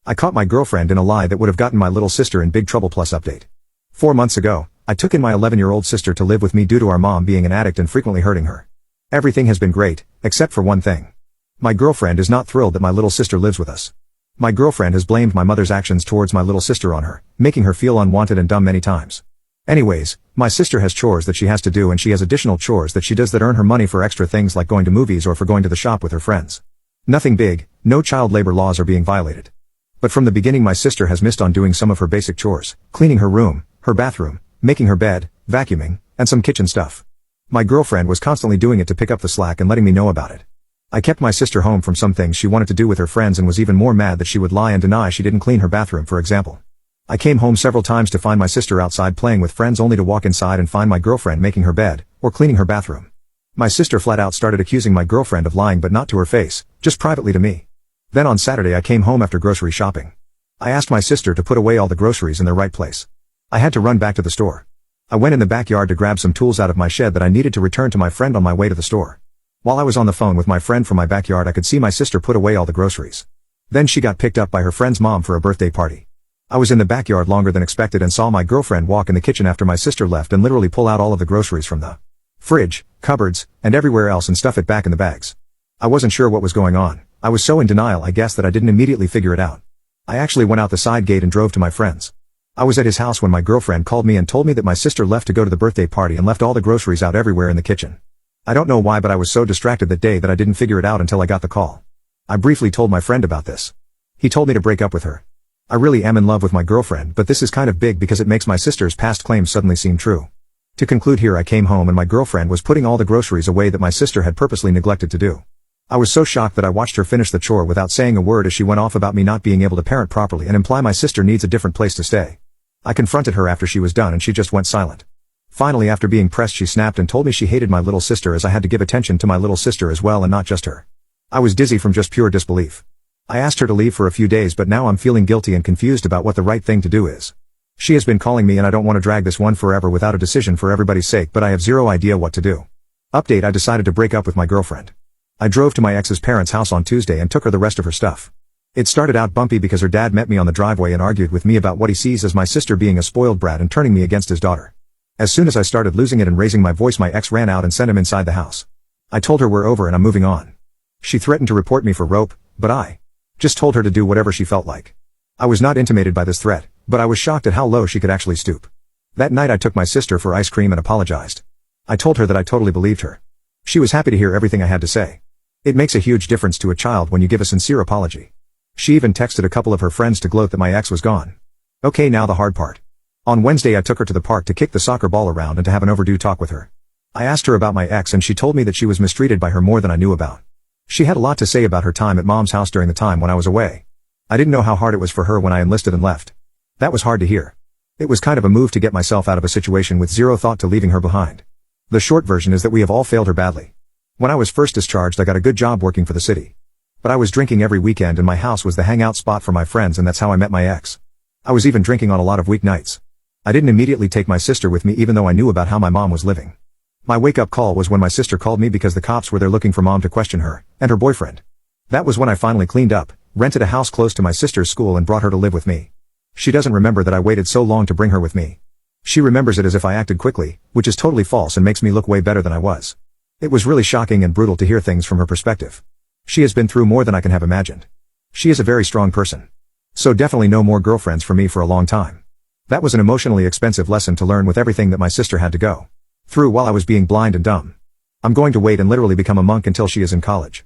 I caught my girlfriend in a lie that would have gotten my little sister in big trouble. Plus update. 4 months ago, I took in my 11-year-old sister to live with me due to our mom being an addict and frequently hurting her. Everything has been great, except for one thing. My girlfriend is not thrilled that my little sister lives with us. My girlfriend has blamed my mother's actions towards my little sister on her, making her feel unwanted and dumb many times. Anyways, my sister has chores that she has to do and she has additional chores that she does that earn her money for extra things like going to movies or for going to the shop with her friends. Nothing big, no child labor laws are being violated. But from the beginning my sister has missed on doing some of her basic chores, cleaning her room, her bathroom, making her bed, vacuuming, and some kitchen stuff. My girlfriend was constantly doing it to pick up the slack and letting me know about it. I kept my sister home from some things she wanted to do with her friends and was even more mad that she would lie and deny she didn't clean her bathroom, for example. I came home several times to find my sister outside playing with friends only to walk inside and find my girlfriend making her bed, or cleaning her bathroom. My sister flat out started accusing my girlfriend of lying, but not to her face, just privately to me. Then on Saturday I came home after grocery shopping. I asked my sister to put away all the groceries in their right place. I had to run back to the store. I went in the backyard to grab some tools out of my shed that I needed to return to my friend on my way to the store. While I was on the phone with my friend from my backyard I could see my sister put away all the groceries. Then she got picked up by her friend's mom for a birthday party. I was in the backyard longer than expected and saw my girlfriend walk in the kitchen after my sister left and literally pull out all of the groceries from the fridge, cupboards, and everywhere else and stuff it back in the bags. I wasn't sure what was going on. I was so in denial I guess that I didn't immediately figure it out. I actually went out the side gate and drove to my friend's. I was at his house when my girlfriend called me and told me that my sister left to go to the birthday party and left all the groceries out everywhere in the kitchen. I don't know why, but I was so distracted that day that I didn't figure it out until I got the call. I briefly told my friend about this. He told me to break up with her. I really am in love with my girlfriend, but this is kind of big because it makes my sister's past claims suddenly seem true. To conclude here, I came home and my girlfriend was putting all the groceries away that my sister had purposely neglected to do. I was so shocked that I watched her finish the chore without saying a word as she went off about me not being able to parent properly and imply my sister needs a different place to stay. I confronted her after she was done and she just went silent. Finally, after being pressed, she snapped and told me she hated my little sister as I had to give attention to my little sister as well and not just her. I was dizzy from just pure disbelief. I asked her to leave for a few days, but now I'm feeling guilty and confused about what the right thing to do is. She has been calling me and I don't want to drag this one forever without a decision for everybody's sake, but I have zero idea what to do. Update: I decided to break up with my girlfriend. I drove to my ex's parents' house on Tuesday and took her the rest of her stuff. It started out bumpy because her dad met me on the driveway and argued with me about what he sees as my sister being a spoiled brat and turning me against his daughter. As soon as I started losing it and raising my voice, my ex ran out and sent him inside the house. I told her we're over and I'm moving on. She threatened to report me for rope, but I just told her to do whatever she felt like. I was not intimidated by this threat, but I was shocked at how low she could actually stoop. That night I took my sister for ice cream and apologized. I told her that I totally believed her. She was happy to hear everything I had to say. It makes a huge difference to a child when you give a sincere apology. She even texted a couple of her friends to gloat that my ex was gone. Okay, now the hard part. On Wednesday I took her to the park to kick the soccer ball around and to have an overdue talk with her. I asked her about my ex and she told me that she was mistreated by her more than I knew about. She had a lot to say about her time at mom's house during the time when I was away. I didn't know how hard it was for her when I enlisted and left. That was hard to hear. It was kind of a move to get myself out of a situation with zero thought to leaving her behind. The short version is that we have all failed her badly. When I was first discharged I got a good job working for the city. But I was drinking every weekend and my house was the hangout spot for my friends, and that's how I met my ex. I was even drinking on a lot of weeknights. I didn't immediately take my sister with me even though I knew about how my mom was living. My wake-up call was when my sister called me because the cops were there looking for mom to question her and her boyfriend. That was when I finally cleaned up, rented a house close to my sister's school and brought her to live with me. She doesn't remember that I waited so long to bring her with me. She remembers it as if I acted quickly, which is totally false and makes me look way better than I was. It was really shocking and brutal to hear things from her perspective. She has been through more than I can have imagined. She is a very strong person. So definitely no more girlfriends for me for a long time. That was an emotionally expensive lesson to learn with everything that my sister had to go through while I was being blind and dumb. I'm going to wait and literally become a monk until she is in college.